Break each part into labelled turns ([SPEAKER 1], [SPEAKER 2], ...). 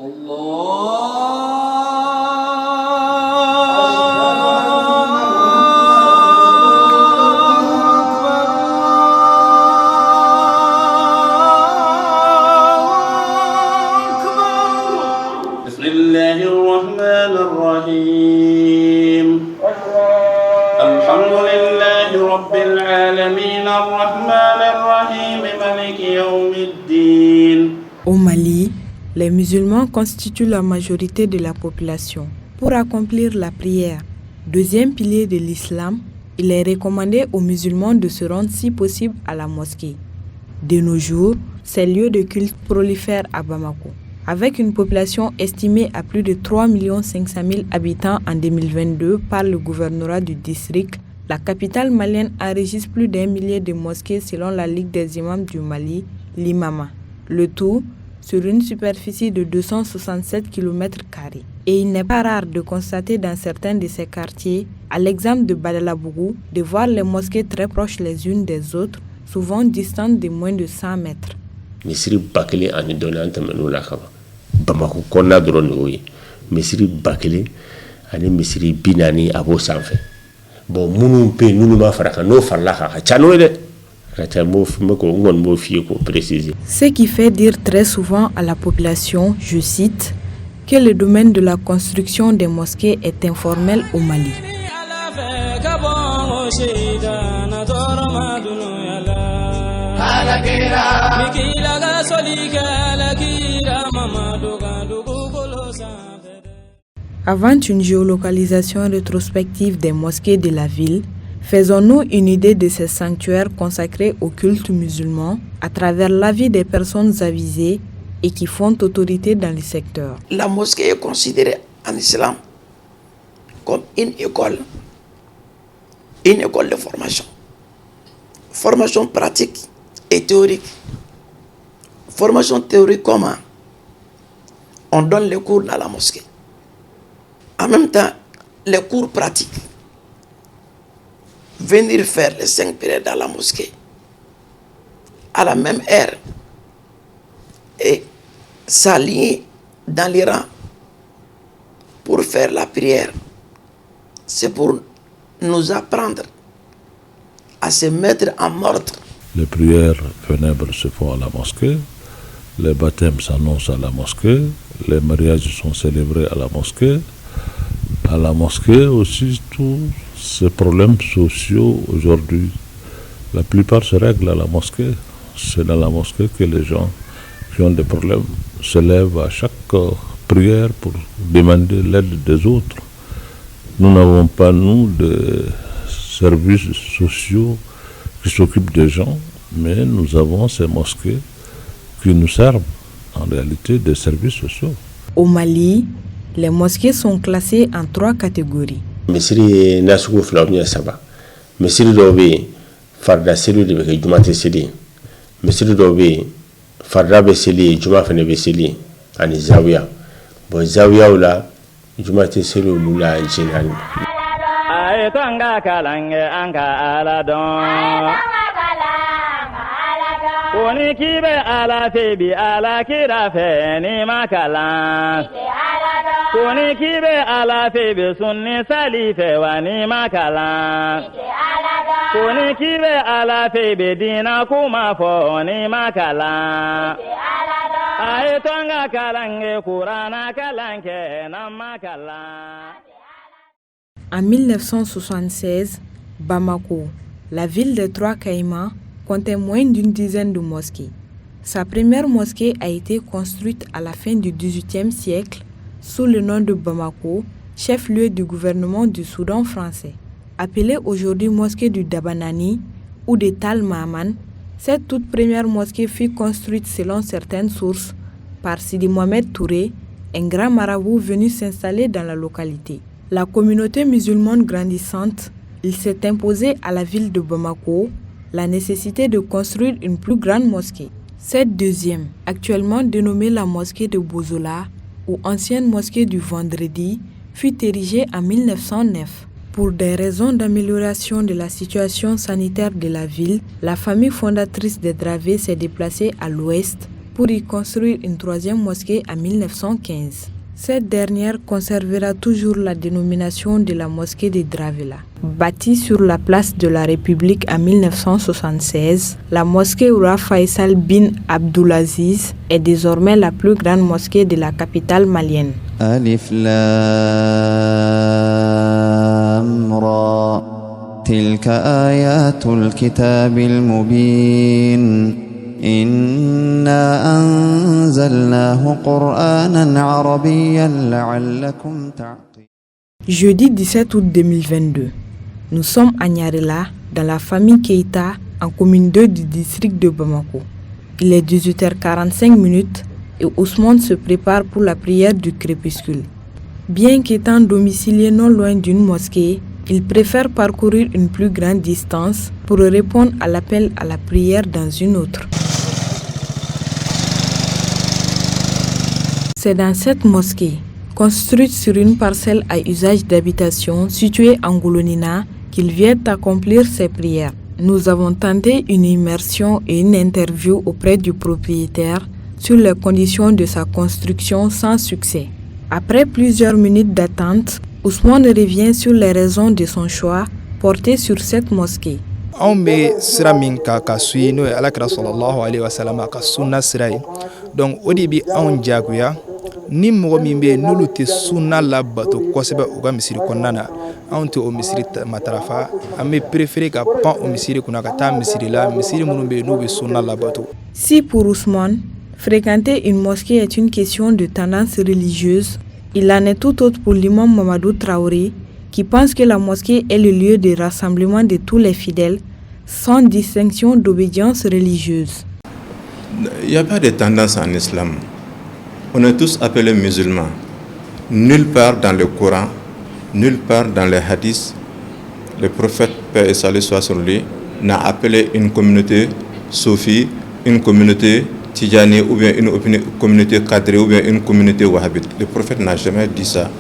[SPEAKER 1] Au Mali, les musulmans constituent la majorité de la population. Pour accomplir la prière, deuxième pilier de l'islam, il est recommandé aux musulmans de se rendre si possible à la mosquée. De nos jours, ces lieux de culte prolifèrent à Bamako. Avec une population estimée à plus de 3 500 000 habitants en 2022 par le gouvernorat du district, la capitale malienne enregistre plus d'1 millier de mosquées selon la Ligue des imams du Mali, l'Imama. Le tout sur une superficie de 267 km². Et il n'est pas rare de constater dans certains de ces quartiers, à l'exemple de Badalabougou, de voir les mosquées très proches les unes des autres, souvent distantes de moins de 100 mètres.
[SPEAKER 2] Misiri bakele ani donante menula kaba Bamako konna drone oui misiri bakele ani misiri binani abo sanfé bon munu pe nunu ma faraka no farla ka chano de
[SPEAKER 1] ce qui fait dire très souvent à la population, je cite, que le domaine de la construction des mosquées est informel au Mali. Avant une géolocalisation rétrospective des mosquées de la ville, faisons-nous une idée de ces sanctuaires consacrés au culte musulman à travers l'avis des personnes avisées et qui font autorité dans le secteur.
[SPEAKER 3] La mosquée est considérée en islam comme une école de formation. Formation pratique et théorique. Formation théorique comment? On donne les cours dans la mosquée. En même temps, les cours pratiques. Venir faire les 5 prières dans la mosquée à la même heure et s'aligner dans les rangs pour faire la prière. C'est pour nous apprendre à se mettre en ordre.
[SPEAKER 4] Les prières funèbres se font à la mosquée, les baptêmes s'annoncent à la mosquée, les mariages sont célébrés à la mosquée. À la mosquée aussi, tous ces problèmes sociaux aujourd'hui, la plupart se règlent à la mosquée. C'est dans la mosquée que les gens qui ont des problèmes se lèvent à chaque prière pour demander l'aide des autres. Nous n'avons pas, nous, de services sociaux qui s'occupent des gens, mais nous avons ces mosquées qui nous servent en réalité des services sociaux.
[SPEAKER 1] Au Mali, les mosquées sont classées en 3 catégories.
[SPEAKER 2] Misiri nasugu flawnya saba. Misiri dobe farda selu de be jumate seli. Misiri dobe farda be seli juma fene be seli ani zawiya. Bo zawiya ula jumate selu lula jinani.
[SPEAKER 5] Ay tanga kalange anka aladon. Koni kibe ala febi ala kira fe ni makalan. Koni kibe ala febe sunni salife wani makalan. Koni kibe ala febe dina kuma fo ni makalan. Aye tonga kalange kurana kalange na makalan.
[SPEAKER 1] En 1976, Bamako, la ville des 3 Caïmans, comptait moins d'une dizaine de mosquées. Sa première mosquée a été construite à la fin du XVIIIe siècle sous le nom de Bamako, chef-lieu du gouvernement du Soudan français. Appelée aujourd'hui mosquée du Dabanani ou de Tal Mahaman, cette toute première mosquée fut construite selon certaines sources par Sidi Mohamed Touré, un grand marabout venu s'installer dans la localité. La communauté musulmane grandissante, il s'est imposé à la ville de Bamako la nécessité de construire une plus grande mosquée. Cette deuxième, actuellement dénommée la mosquée de Bozola, ou ancienne mosquée du Vendredi, fut érigée en 1909. Pour des raisons d'amélioration de la situation sanitaire de la ville, la famille fondatrice des Dravés s'est déplacée à l'ouest pour y construire une troisième mosquée en 1915. Cette dernière conservera toujours la dénomination de la mosquée de Dravela. Bâtie sur la place de la République en 1976, la mosquée Roi Faisal bin Abdulaziz est désormais la plus grande mosquée de la capitale malienne.
[SPEAKER 6] Alif Lam Ra Tilka ayatul kitabil mubin Inna anzalnahu Qur'anan arabiyyan la'allakum ta'qilun.
[SPEAKER 1] Jeudi 17 août 2022, nous sommes à Nyarela, dans la famille Keïta, en commune 2 du district de Bamako. Il est 18h45 et Ousmane se prépare pour la prière du crépuscule. Bien qu'étant domicilié non loin d'une mosquée, il préfère parcourir une plus grande distance pour répondre à l'appel à la prière dans une autre. C'est dans cette mosquée, construite sur une parcelle à usage d'habitation située en Goulonina, qu'il vient accomplir ses prières. Nous avons tenté une immersion et une interview auprès du propriétaire sur les conditions de sa construction sans succès. Après plusieurs minutes d'attente, Ousmane revient sur les raisons de son choix porté sur cette mosquée.
[SPEAKER 7] On be sira min ka suyi n'o ye alakira sallallahu alaihi wa sallam ka sunna sira ye donc o de bi anw jagoya ni mɔgɔ min bɛ n'olu tɛ sunna labato kosɛbɛ u ka misiri kɔnɔna na anw tɛ o misiri matarafa an bɛ préféré ka pan o misiri kunna ka taa misiri la misiri minnu bɛ n'u bɛ sunna labato.
[SPEAKER 1] Si pour Ousmane, fréquenter une mosquée est une question de tendance religieuse, il en est tout autre pour l'imam Mamadou Traoré, qui pense que la mosquée est le lieu de rassemblement de tous les fidèles, sans distinction d'obédience religieuse.
[SPEAKER 8] Il n'y a pas de tendance en islam. On est tous appelés musulmans. Nulle part dans le Coran, nulle part dans les hadiths, le prophète, paix et salut soit sur lui, n'a appelé une communauté soufie, une communauté tidjani ou bien une communauté cadrée ou bien une communauté wahhabite. Le prophète n'a jamais dit ça.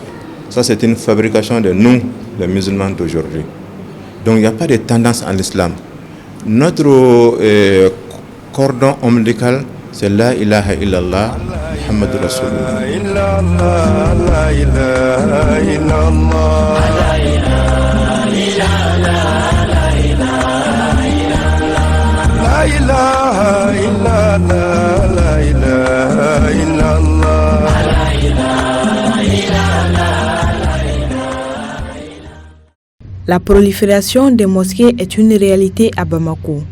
[SPEAKER 8] Ça, c'est une fabrication de nous, les musulmans d'aujourd'hui. Donc, il n'y a pas de tendance en islam. Notre cordon ombilical, c'est la ilaha illallah, Muhammad Rasulullah. La ilaha illallah.
[SPEAKER 1] La prolifération des mosquées est une réalité à Bamako.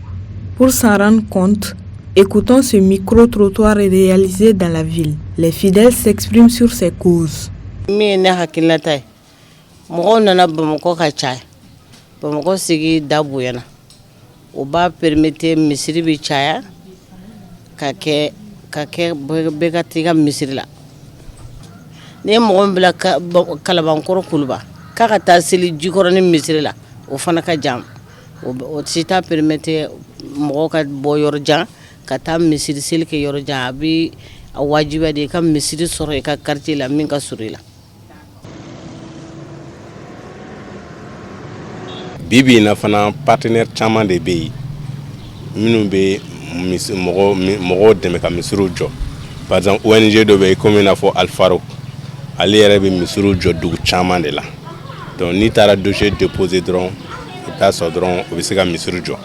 [SPEAKER 1] Pour s'en rendre compte, écoutons ce micro-trottoir réalisé dans la ville. Les fidèles s'expriment sur ces causes.
[SPEAKER 9] Bamako sigi dabuyana o ba permettre misiri bi caya ka kɛ bɛɛ ka tiga misiri la ni mɔgɔ bila kalabankɔrɔ kuluba k'a ka taa seli jikɔrɔ ni misiri la o fana ka jan o si t'a permettre mɔgɔ ka bɔ yɔrɔ jan ka taa misiri seli kɛ yɔrɔ jan a bi a wajibiya de ka misiri sɔrɔ i ka quartier la min ka surun i la.
[SPEAKER 10] Bibi na fana partenaire caman de bɛ yen minnu bɛ mɔgɔw dɛmɛ ka misiriw jɔ par exemple ONG dɔ bɛ yen komi i n'a fɔ Alfaro ale yɛrɛ bɛ misiriw jɔ dugu caman de la donc n'i taara dossier déposer dɔrɔn i bɛ taa sɔrɔ dɔrɔn o bɛ se ka misiri jɔ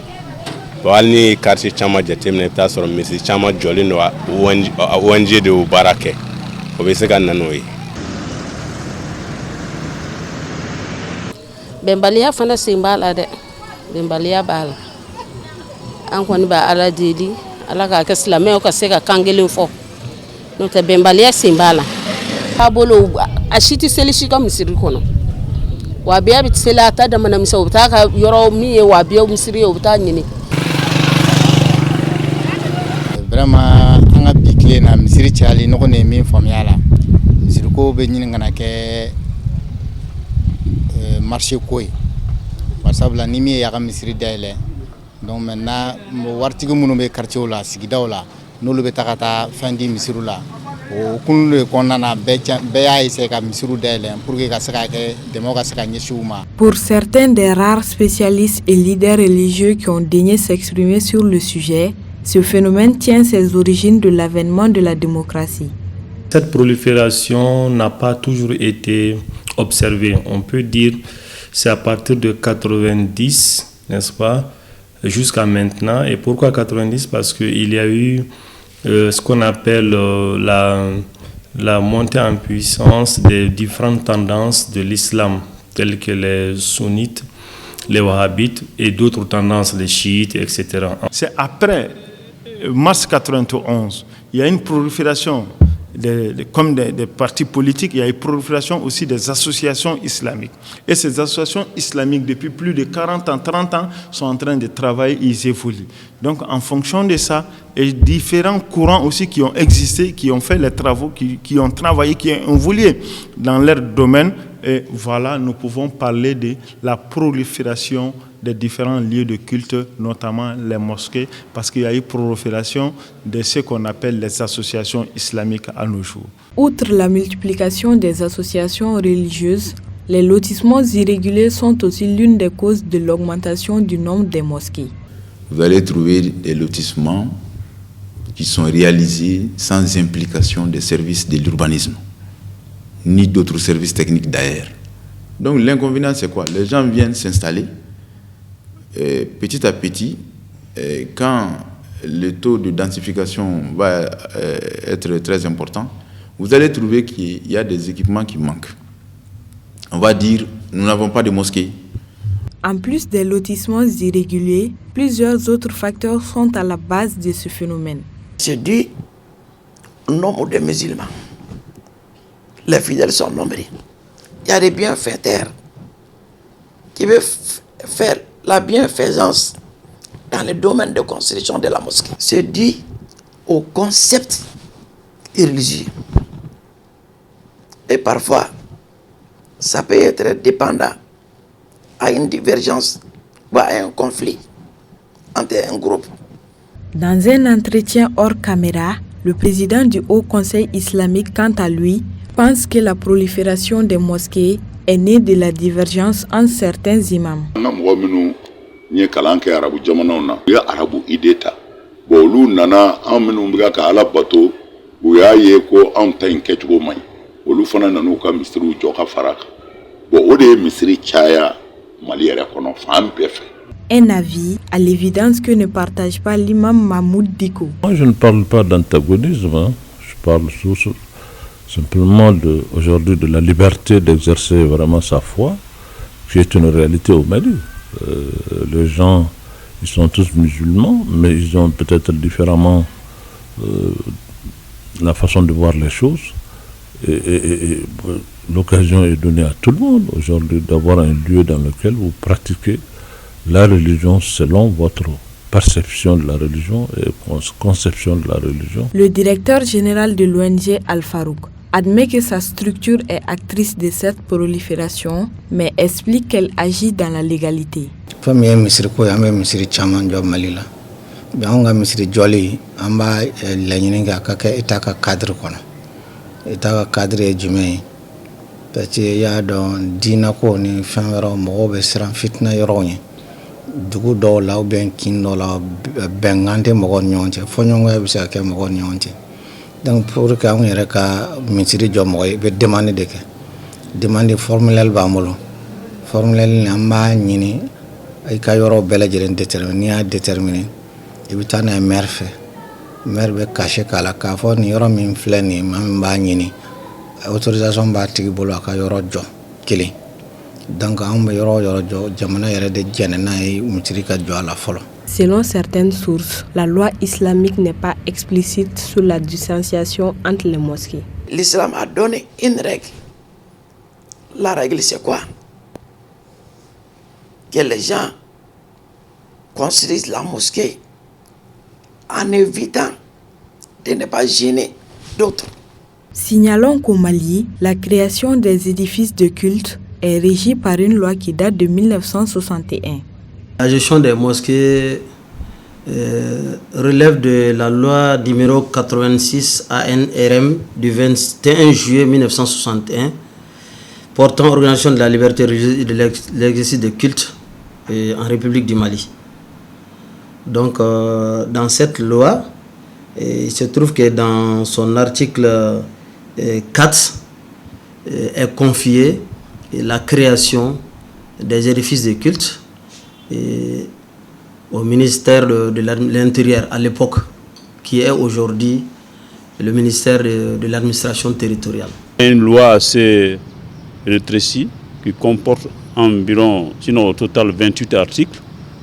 [SPEAKER 10] bon hali ni ye quartier caman jateminɛ i bɛ taa sɔrɔ misiri caman jɔlen don ONG de y'o baara kɛ o bɛ se ka na n'o ye.
[SPEAKER 9] Bɛnbaliya fana sen b'a la dɛ bɛnbaliya b'a la an kɔni b'a Ala deli Ala k'a kɛ silamɛw ka se ka kan kelen fɔ n'o tɛ bɛnbaliya sen b'a la k'a bolo a si tɛ seli si ka misiri kɔnɔ wabiya bɛ seli a ta damana misɛn o bɛ taa ka yɔrɔ min ye wabiya misiri ye o bɛ taa ɲini.
[SPEAKER 11] Vraiment an ka bi tile na misiri cayali ne kɔni ye min faamuya la misiriko bɛ ɲini ka na kɛ marché ko ye barisabula ni min ye a ka misiri dayɛlɛ donc maintenant waritigi minnu bɛ quartier la sigidaw la n'olu bɛ taa ka taa fɛn di misiriw la o kunu de kɔnɔna na bɛɛ y'a essayer ka misiriw dayɛlɛ pour que ka se ka kɛ dɛmɛw ka se ka ɲɛsin u ma.
[SPEAKER 1] Pour certains des rares spécialistes et leaders religieux qui ont daigné s'exprimer sur le sujet, Ce phénomène tient ses origines de l'avènement de la démocratie.
[SPEAKER 12] Cette prolifération n'a pas toujours été observée. On peut dire que c'est à partir de 90, n'est-ce pas, jusqu'à maintenant. Et pourquoi 90? Parce qu'il y a eu ce qu'on appelle la montée en puissance des différentes tendances de l'islam, telles que les sunnites, les wahhabites et d'autres tendances, les chiites, etc.
[SPEAKER 13] C'est après mars 91, il y a une prolifération comme des partis politiques, il y a une prolifération aussi des associations islamiques. Et ces associations islamiques, depuis plus de 40 ans, 30 ans, sont en train de travailler, ils évoluent. Donc, en fonction de ça, et différents courants aussi qui ont existé, qui ont fait les travaux, qui ont travaillé, qui ont évolué dans leur domaine. Et voilà, nous pouvons parler de la prolifération des différents lieux de culte, notamment les mosquées, parce qu'il y a eu prolifération de ce qu'on appelle les associations islamiques à nos jours.
[SPEAKER 1] Outre la multiplication des associations religieuses, les lotissements irréguliers sont aussi l'une des causes de l'augmentation du nombre des mosquées.
[SPEAKER 14] Vous allez trouver des lotissements qui sont réalisés sans implication des services de l'urbanisme, ni d'autres services techniques d'ailleurs. Donc l'inconvénient, c'est quoi? Les gens viennent s'installer. Petit à petit, quand le taux de densification va être très important, vous allez trouver qu'il y a des équipements qui manquent. On va dire, nous n'avons pas de mosquée.
[SPEAKER 1] En plus des lotissements irréguliers, plusieurs autres facteurs sont à la base de ce phénomène.
[SPEAKER 3] C'est dû au nombre de musulmans. Les fidèles sont nombreux. Il y a des bienfaiteurs qui veulent faire la bienfaisance dans le domaine de construction de la mosquée. C'est dû au concept religieux. Et parfois, ça peut être dépendant à une divergence ou à un conflit entre un groupe.
[SPEAKER 1] Dans un entretien hors caméra, le président du Haut Conseil islamique, quant à lui, pense que la prolifération des mosquées est née de la divergence entre certains imams. Un avis à l'évidence que ne partage pas l'imam Mahmoud Diko.
[SPEAKER 4] Moi, je ne parle pas d'antagonisme, je parle simplement aujourd'hui de la liberté d'exercer vraiment sa foi, qui est une réalité au Mali. Les gens, ils sont tous musulmans, mais ils ont peut-être différemment la façon de voir les choses. Et l'occasion est donnée à tout le monde aujourd'hui d'avoir un lieu dans lequel vous pratiquez la religion selon votre perception de la religion et conception de la religion.
[SPEAKER 1] Le directeur général de l'ONG Al-Farouk admet que sa structure est actrice de cette prolifération, mais explique qu'elle agit dans la légalité.
[SPEAKER 11] dugu dɔw la ou bien kin dɔw la bɛnkan tɛ mɔgɔw ni ɲɔgɔn cɛ fɔɲɔgɔnya bɛ se ka kɛ mɔgɔw ni ɲɔgɔn cɛ donc pour que anw yɛrɛ ka misiri jɔ mɔgɔ ye i bɛ demande de kɛ demande formulaire b'an bolo formulaire ni an b'a ɲini i ka yɔrɔ bɛɛ lajɛlen déterminer n'i y'a déterminer i bɛ taa n'a ye maire fɛ maire bɛ cachet k'a la k'a fɔ nin yɔrɔ min filɛ nin ye maa min b'a ɲini autorisation b'a tigi bolo a ka yɔrɔ jɔ kelen.
[SPEAKER 1] Selon certaines sources, la loi islamique n'est pas explicite sur la distanciation entre les mosquées.
[SPEAKER 3] L'islam a donné une règle. La règle, c'est quoi? Que les gens construisent la mosquée en évitant de ne pas gêner d'autres.
[SPEAKER 1] Signalons qu'au Mali, la création des édifices de culte est régie par une loi qui date de 1961.
[SPEAKER 15] La gestion des mosquées relève de la loi numéro 86 ANRM du 21 juillet 1961 portant organisation de la liberté religieuse et de l'exercice de culte en République du Mali. Donc, dans cette loi, il se trouve que dans son article 4 est confiée la création des édifices de culte au ministère de l'Intérieur à l'époque, qui est aujourd'hui le ministère de l'administration territoriale.
[SPEAKER 16] Une loi assez rétrécie qui comporte environ, sinon au total 28 articles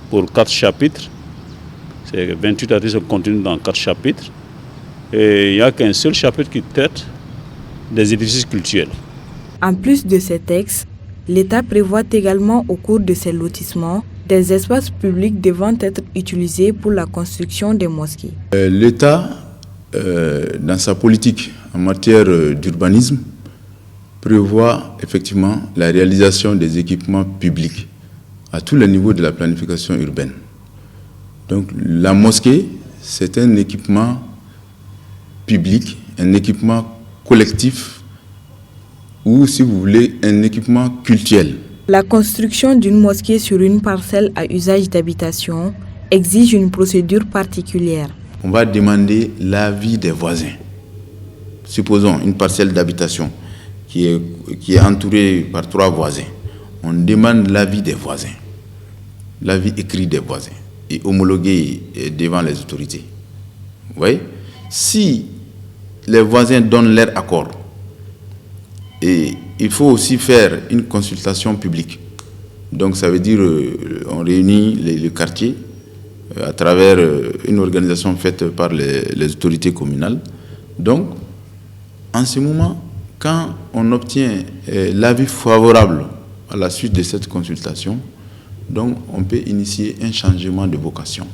[SPEAKER 16] pour 4 chapitres. C'est 28 articles contenus dans 4 chapitres. Et il n'y a qu'un seul chapitre qui traite des édifices cultuels.
[SPEAKER 1] En plus de ces textes, l'État prévoit également au cours de ces lotissements des espaces publics devant être utilisés pour la construction des mosquées.
[SPEAKER 14] L'État, dans sa politique en matière d'urbanisme, prévoit effectivement la réalisation des équipements publics à tous les niveaux de la planification urbaine. Donc la mosquée, c'est un équipement public, un équipement collectif ou, si vous voulez, un équipement cultuel.
[SPEAKER 1] La construction d'une mosquée sur une parcelle à usage d'habitation exige une procédure particulière.
[SPEAKER 14] On va demander l'avis des voisins. Supposons une parcelle d'habitation qui est entourée par 3 voisins. On demande l'avis des voisins, l'avis écrit des voisins et homologué devant les autorités. Vous voyez? Si les voisins donnent leur accord, et il faut aussi faire une consultation publique. Donc ça veut dire on réunit le quartier à travers une organisation faite par les autorités communales. Donc, en ce moment, quand on obtient l'avis favorable à la suite de cette consultation, donc on peut initier un changement de vocation.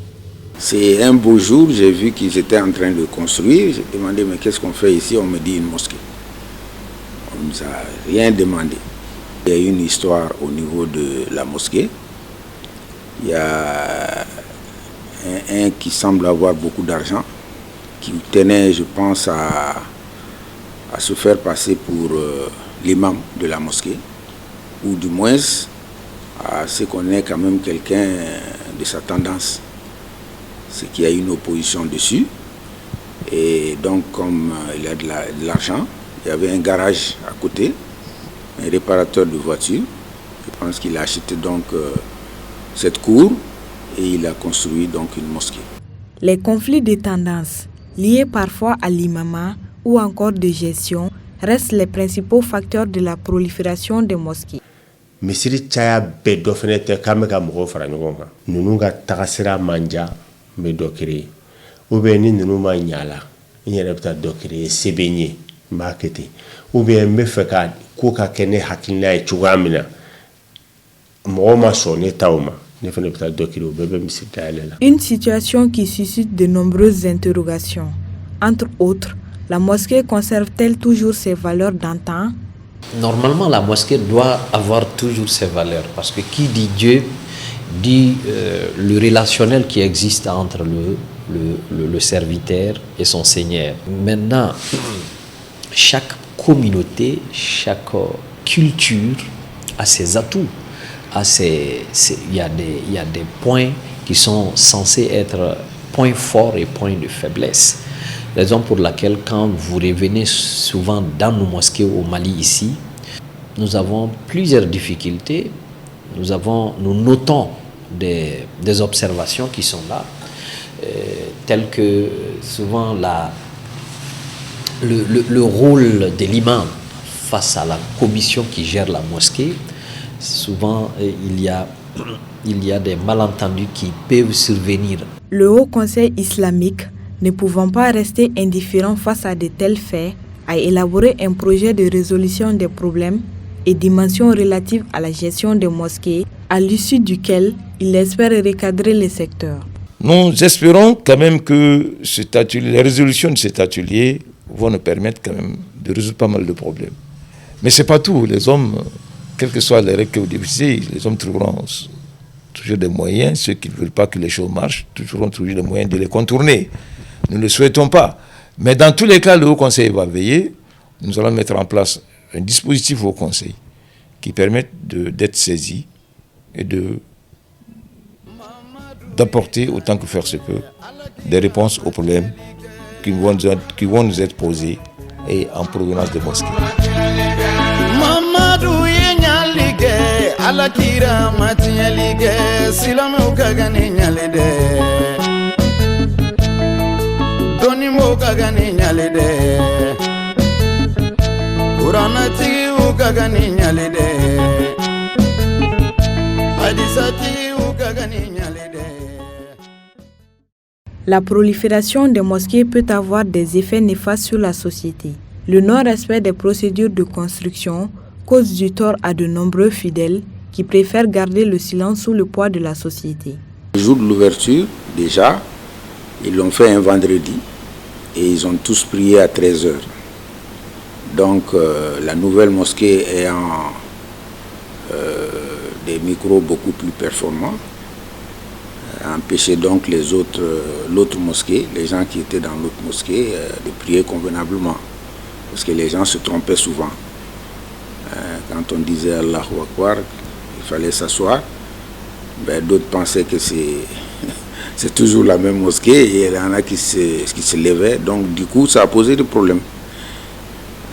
[SPEAKER 17] C'est un beau jour, j'ai vu qu'ils étaient en train de construire. J'ai demandé, mais qu'est-ce qu'on fait ici? On me dit une mosquée. On ne nous a rien demandé. Il y a une histoire au niveau de la mosquée. Il y a un qui semble avoir beaucoup d'argent, qui tenait, je pense, à se faire passer pour l'imam de la mosquée, ou du moins à ce qu'on ait quand même quelqu'un de sa tendance. C'est qu'il y a une opposition dessus. Et donc, comme il a de l'argent, il y avait un garage à côté, un réparateur de voitures. Je pense qu'il a acheté donc cette cour et il a construit donc une mosquée.
[SPEAKER 1] Les conflits de tendances, liés parfois à l'imama ou encore de gestion, restent les principaux facteurs de la prolifération des mosquées.
[SPEAKER 2] misiri caya bɛɛ dɔ fɛnɛ tɛ k'an bɛ ka mɔgɔw fara ɲɔgɔn kan ninnu ka tagasira man ja n bɛ dɔ créer ou bien ni ninnu ma ɲa la n yɛrɛ bɛ taa dɔ créer se bɛ n ye n b'a kɛ ten ou bien n bɛ fɛ ka ko ka kɛ ne hakilina ye cogoya min na mɔgɔw ma sɔn ne taw ma ne fɛnɛ bɛ taa dɔ créer o bɛɛ bɛ misiri dayɛlɛ la.
[SPEAKER 1] Une situation qui suscite de nombreuses interrogations. Entre autres, la mosquée conserve-t-elle toujours ses valeurs d'antan?
[SPEAKER 18] Normalement, la mosquée doit avoir toujours ses valeurs parce que qui dit Dieu dit le relationnel qui existe entre le serviteur et son Seigneur. Maintenant, chaque communauté, chaque culture a ses atouts. Il y a des points qui sont censés être points forts et points de faiblesse. Raison pour laquelle quand vous revenez souvent dans nos mosquées au Mali ici, nous avons plusieurs difficultés. Nous notons des observations qui sont là, telles que souvent le rôle de l'imam face à la commission qui gère la mosquée. Souvent il y a des malentendus qui peuvent survenir.
[SPEAKER 1] Le Haut Conseil islamique, ne pouvant pas rester indifférent face à de tels faits, a élaboré un projet de résolution des problèmes et dimensions relatives à la gestion des mosquées, à l'issue duquel il espère recadrer les secteurs.
[SPEAKER 19] Nous espérons quand même que les résolutions de cet atelier vont nous permettre quand même de résoudre pas mal de problèmes. Mais ce n'est pas tout. Les hommes, quelles que soient les règles que vous définissez, les hommes trouveront toujours des moyens. Ceux qui ne veulent pas que les choses marchent trouveront toujours des moyens de les contourner. Nous ne le souhaitons pas. Mais dans tous les cas, le Haut Conseil va veiller. Nous allons mettre en place un dispositif au Conseil qui permette d'être saisi et d'apporter autant que faire se peut des réponses aux problèmes qui vont nous être posés et en provenance des mosquées.
[SPEAKER 1] La prolifération des mosquées peut avoir des effets néfastes sur la société. Le non-respect des procédures de construction cause du tort à de nombreux fidèles qui préfèrent garder le silence sous le poids de la société.
[SPEAKER 17] Le jour de l'ouverture, déjà, ils l'ont fait un vendredi et ils ont tous prié à 13h. Donc la nouvelle mosquée ayant des micros beaucoup plus performants a empêché donc l'autre mosquée, les gens qui étaient dans l'autre mosquée, de prier convenablement. Parce que les gens se trompaient souvent. Quand on disait Allahu Akbar, il fallait s'asseoir. D'autres pensaient que c'est toujours la même mosquée et il y en a qui se levaient. Donc du coup, ça a posé des problèmes.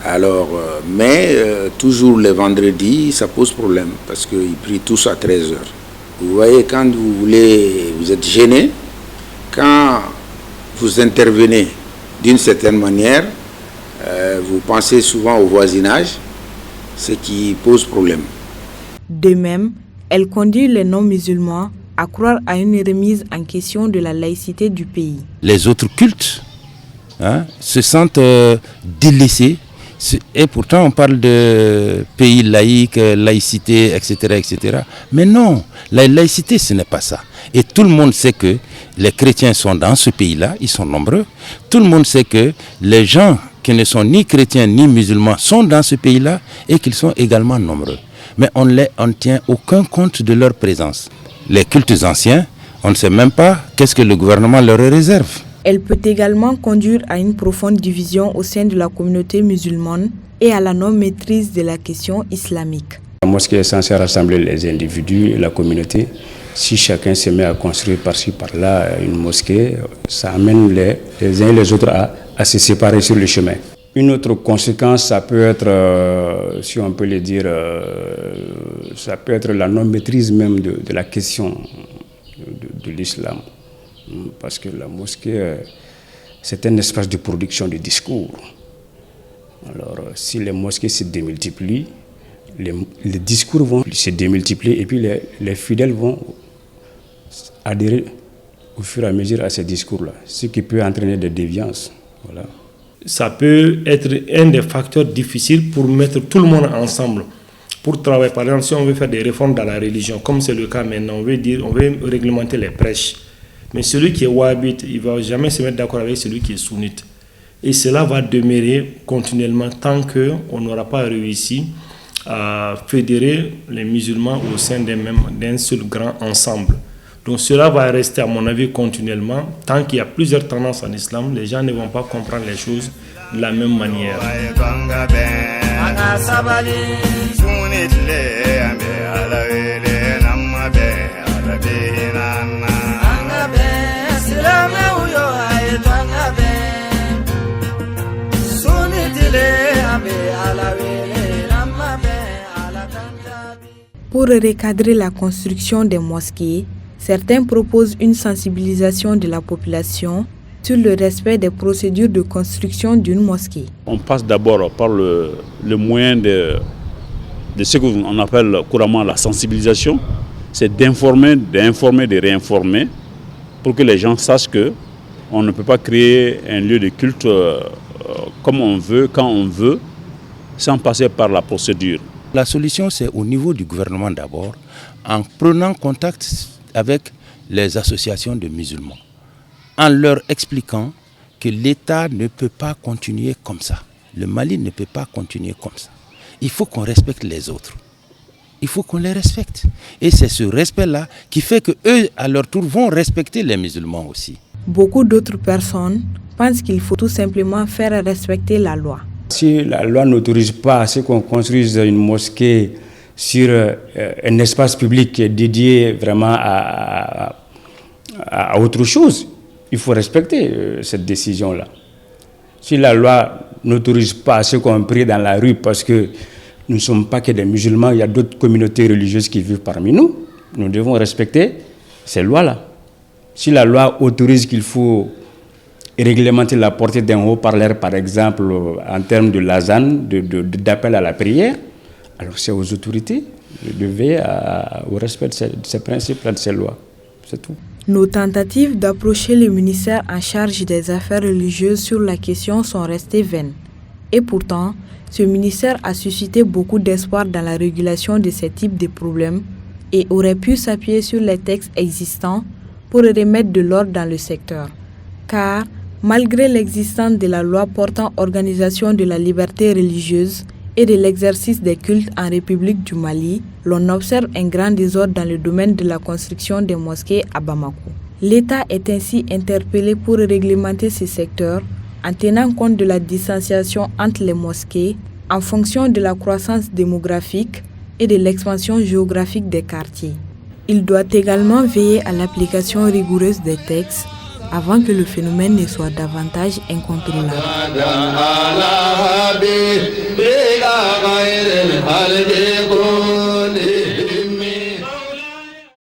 [SPEAKER 17] Alors, toujours les vendredis, ça pose problème parce qu'ils prient tous à 13h. Vous voyez, quand vous êtes gêné, quand vous intervenez d'une certaine manière, vous pensez souvent au voisinage, ce qui pose problème.
[SPEAKER 1] De même, elle conduit les non-musulmans à croire à une remise en question de la laïcité du pays.
[SPEAKER 20] Les autres cultes se sentent délaissés. Et pourtant, on parle de pays laïque, laïcité, etc., etc. Mais non, la laïcité, ce n'est pas ça. Et tout le monde sait que les chrétiens sont dans ce pays-là, ils sont nombreux. Tout le monde sait que les gens qui ne sont ni chrétiens ni musulmans sont dans ce pays-là et qu'ils sont également nombreux. Mais on ne tient aucun compte de leur présence. Les cultes anciens, on ne sait même pas qu'est-ce que le gouvernement leur réserve.
[SPEAKER 1] Elle peut également conduire à une profonde division au sein de la communauté musulmane et à la non-maîtrise de la question islamique.
[SPEAKER 21] La mosquée est censée rassembler les individus et la communauté. Si chacun se met à construire par-ci, par-là une mosquée, ça amène les uns et les autres à se séparer sur le chemin. Une autre conséquence, ça peut être, si on peut le dire, ça peut être la non-maîtrise même de la question de l'islam. Parce que la mosquée, c'est un espace de production de discours. Alors, si les mosquées se démultiplient, les discours vont se démultiplier et puis les fidèles vont adhérer au fur et à mesure à ces discours-là, ce qui peut entraîner des déviances. Voilà.
[SPEAKER 12] Ça peut être un des facteurs difficiles pour mettre tout le monde ensemble, pour travailler. Par exemple, si on veut faire des réformes dans la religion, comme c'est le cas maintenant, on veut réglementer les prêches. Mais celui qui est wahhabite, il ne va jamais se mettre d'accord avec celui qui est sunnite. Et cela va demeurer continuellement tant qu'on n'aura pas réussi à fédérer les musulmans au sein d'un seul grand ensemble. Donc cela va rester, à mon avis, continuellement. Tant qu'il y a plusieurs tendances en islam, les gens ne vont pas comprendre les choses de la même manière.
[SPEAKER 1] Pour recadrer la construction des mosquées, certains proposent une sensibilisation de la population sur le respect des procédures de construction d'une mosquée.
[SPEAKER 16] On passe d'abord par le moyen de ce qu'on appelle couramment la sensibilisation, c'est d'informer, de réinformer, pour que les gens sachent qu'on ne peut pas créer un lieu de culte comme on veut, quand on veut, sans passer par la procédure.
[SPEAKER 20] La solution, c'est au niveau du gouvernement d'abord, en prenant contact avec les associations de musulmans, en leur expliquant que l'État ne peut pas continuer comme ça. Le Mali ne peut pas continuer comme ça. Il faut qu'on respecte les autres. Il faut qu'on les respecte. Et c'est ce respect-là qui fait qu'eux, à leur tour, vont respecter les musulmans aussi.
[SPEAKER 1] Beaucoup d'autres personnes pensent qu'il faut tout simplement faire respecter la loi.
[SPEAKER 21] Si la loi n'autorise pas à ce qu'on construise une mosquée sur un espace public qui est dédié vraiment à à autre chose, il faut respecter cette décision-là. Si la loi n'autorise pas ce qu'on prie dans la rue parce que nous ne sommes pas que des musulmans, il y a d'autres communautés religieuses qui vivent parmi nous, nous devons respecter ces lois-là. Si la loi autorise qu'il faut réglementer la portée d'un haut-parleur, par exemple, en termes de l'azan, d'appel à la prière, alors c'est aux autorités de veiller au respect de ces principes-là, de ces lois. C'est tout.
[SPEAKER 1] Nos tentatives d'approcher le ministère en charge des affaires religieuses sur la question sont restées vaines. Et pourtant, ce ministère a suscité beaucoup d'espoir dans la régulation de ces types de problèmes et aurait pu s'appuyer sur les textes existants pour remettre de l'ordre dans le secteur. Car, malgré l'existence de la loi portant organisation de la liberté religieuse et de l'exercice des cultes en République du Mali, l'on observe un grand désordre dans le domaine de la construction des mosquées à Bamako. L'État est ainsi interpellé pour réglementer ce secteur en tenant compte de la distanciation entre les mosquées en fonction de la croissance démographique et de l'expansion géographique des quartiers. Il doit également veiller à l'application rigoureuse des textes avant que le phénomène ne soit davantage incontrôlable.
[SPEAKER 5] غير الخلق